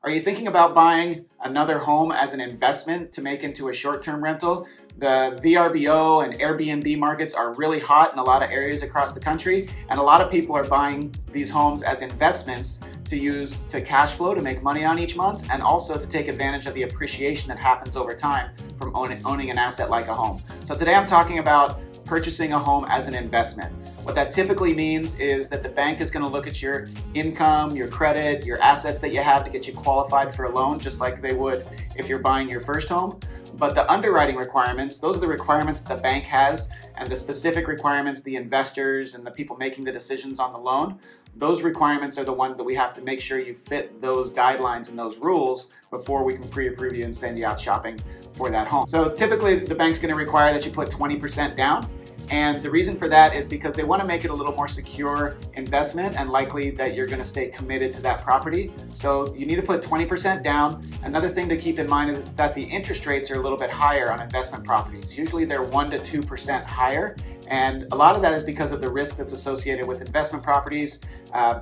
Are you thinking about buying another home as an investment to make into a short-term rental? The Vrbo and Airbnb markets are really hot in a lot of areas across the country, and a lot of people are buying these homes as investments to use to cash flow to make money on each month, and also to take advantage of the appreciation that happens over time from owning an asset like a home. So today I'm talking about purchasing a home as an investment. What that typically means is that the bank is going to look at your income, your credit, your assets that you have to get you qualified for a loan, just like they would if you're buying your first home. But the underwriting requirements, those are the requirements that the bank has, and the specific requirements the investors and the people making the decisions on the loan, those requirements are the ones that we have to make sure you fit those guidelines and those rules before we can pre-approve you and send you out shopping for that home. So typically the bank's going to require that you put 20% down. And the reason for that is because they want to make it a little more secure investment and likely that you're going to stay committed to that property. So you need to put 20% down. Another thing to keep in mind is that the interest rates are a little bit higher on investment properties. Usually they're 1 to 2% higher. And a lot of that is because of the risk that's associated with investment properties.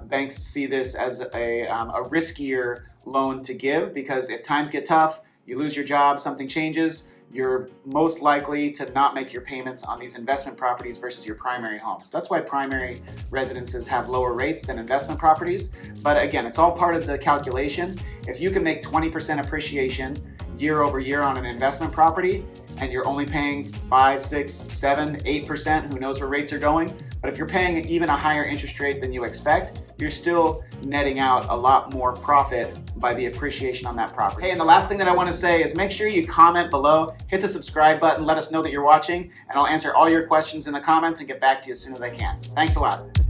Banks see this as a riskier loan to give, because if times get tough, you lose your job, something changes, you're most likely to not make your payments on these investment properties versus your primary homes. That's why primary residences have lower rates than investment properties. But again, it's all part of the calculation. If you can make 20% appreciation year over year on an investment property, and you're only paying 5, 6, 7, 8%, who knows where rates are going, but if you're paying even a higher interest rate than you expect, you're still netting out a lot more profit by the appreciation on that property. Hey, and the last thing that I want to say is make sure you comment below, hit the subscribe button, let us know that you're watching, and I'll answer all your questions in the comments and get back to you as soon as I can. Thanks a lot.